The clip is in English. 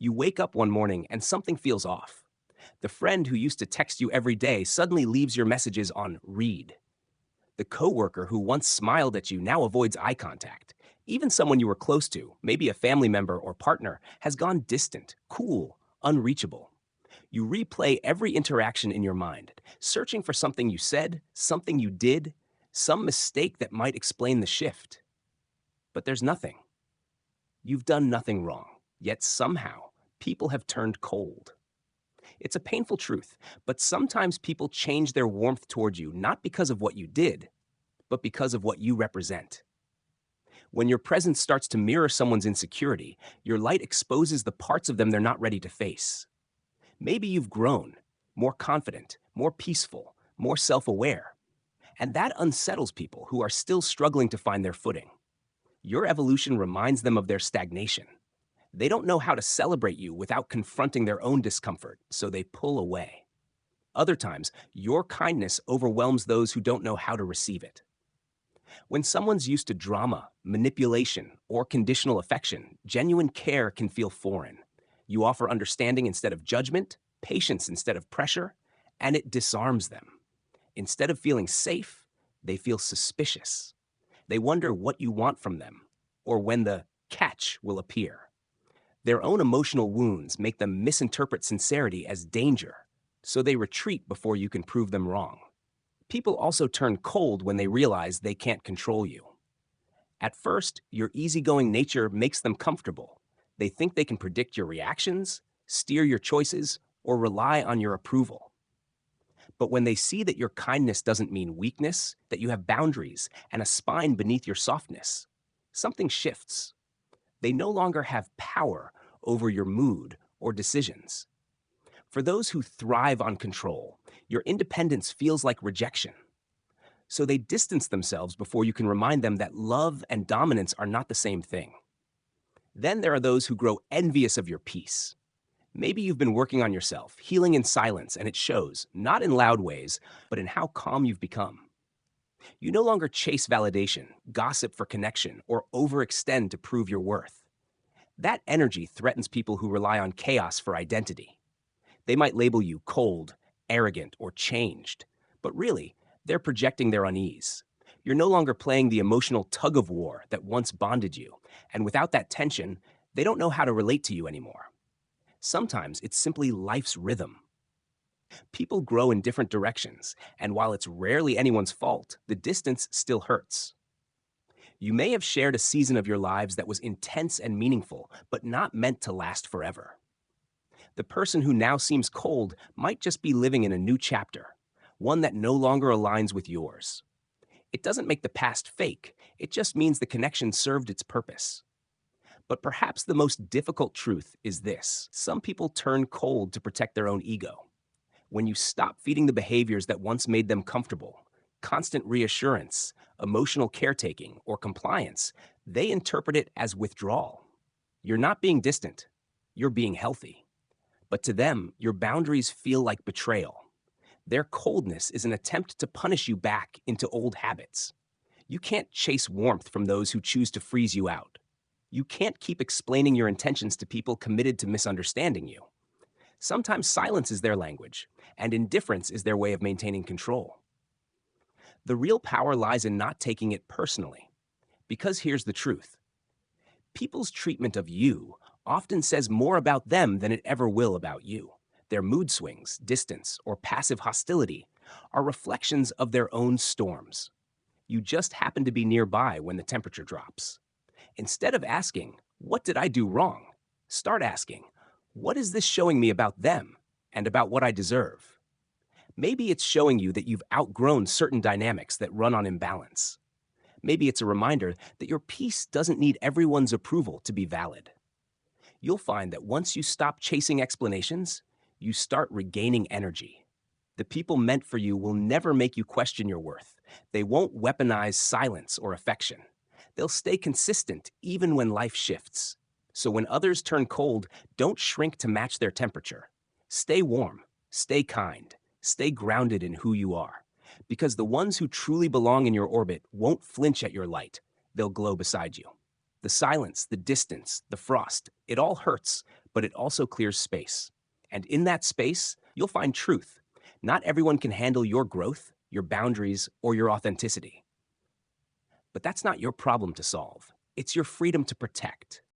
You wake up one morning and something feels off. The friend who used to text you every day suddenly leaves your messages on read. The coworker who once smiled at you now avoids eye contact. Even someone you were close to, maybe a family member or partner, has gone distant, cool, unreachable. You replay every interaction in your mind, searching for something you said, something you did, some mistake that might explain the shift. But there's nothing. You've done nothing wrong, yet somehow people have turned cold. It's a painful truth, but sometimes people change their warmth toward you not because of what you did, but because of what you represent. When your presence starts to mirror someone's insecurity, your light exposes the parts of them they're not ready to face. Maybe you've grown, more confident, more peaceful, more self aware. And that unsettles people who are still struggling to find their footing. Your evolution reminds them of their stagnation. They don't know how to celebrate you without confronting their own discomfort, so they pull away. Other times, your kindness overwhelms those who don't know how to receive it. When someone's used to drama, manipulation, or conditional affection, genuine care can feel foreign. You offer understanding instead of judgment, patience instead of pressure, and it disarms them. Instead of feeling safe, they feel suspicious. They wonder what you want from them, or when the catch will appear. Their own emotional wounds make them misinterpret sincerity as danger, so they retreat before you can prove them wrong. People also turn cold when they realize they can't control you. At first, your easygoing nature makes them comfortable. They think they can predict your reactions, steer your choices, or rely on your approval. But when they see that your kindness doesn't mean weakness, that you have boundaries and a spine beneath your softness, something shifts. They no longer have power over your mood or decisions. For those who thrive on control, your independence feels like rejection. So they distance themselves before you can remind them that love and dominance are not the same thing. Then there are those who grow envious of your peace. Maybe you've been working on yourself, healing in silence, and it shows, not in loud ways, but in how calm you've become. You no longer chase validation, gossip for connection, or overextend to prove your worth. That energy threatens people who rely on chaos for identity. They might label you cold, arrogant, or changed, but really, they're projecting their unease. You're no longer playing the emotional tug of war that once bonded you, and without that tension, they don't know how to relate to you anymore. Sometimes it's simply life's rhythm. People grow in different directions, and while it's rarely anyone's fault, the distance still hurts. You may have shared a season of your lives that was intense and meaningful, but not meant to last forever. The person who now seems cold might just be living in a new chapter, one that no longer aligns with yours. It doesn't make the past fake, it just means the connection served its purpose. But perhaps the most difficult truth is this: some people turn cold to protect their own ego. When you stop feeding the behaviors that once made them comfortable, constant reassurance, emotional caretaking, or compliance, they interpret it as withdrawal. You're not being distant, you're being healthy. But to them, your boundaries feel like betrayal. Their coldness is an attempt to punish you back into old habits. You can't chase warmth from those who choose to freeze you out. You can't keep explaining your intentions to people committed to misunderstanding you. Sometimes silence is their language, and indifference is their way of maintaining control. The real power lies in not taking it personally. Because here's the truth: people's treatment of you often says more about them than it ever will about you. Their mood swings, distance, or passive hostility are reflections of their own storms. You just happen to be nearby when the temperature drops. Instead of asking, "What did I do wrong?" start asking, "What is this showing me about them and about what I deserve?" Maybe it's showing you that you've outgrown certain dynamics that run on imbalance. Maybe it's a reminder that your peace doesn't need everyone's approval to be valid. You'll find that once you stop chasing explanations, you start regaining energy. The people meant for you will never make you question your worth. They won't weaponize silence or affection. They'll stay consistent even when life shifts. So when others turn cold, don't shrink to match their temperature. Stay warm, stay kind, stay grounded in who you are. Because the ones who truly belong in your orbit won't flinch at your light. They'll glow beside you. The silence, the distance, the frost, it all hurts, but it also clears space. And in that space, you'll find truth. Not everyone can handle your growth, your boundaries, or your authenticity. But that's not your problem to solve. It's your freedom to protect.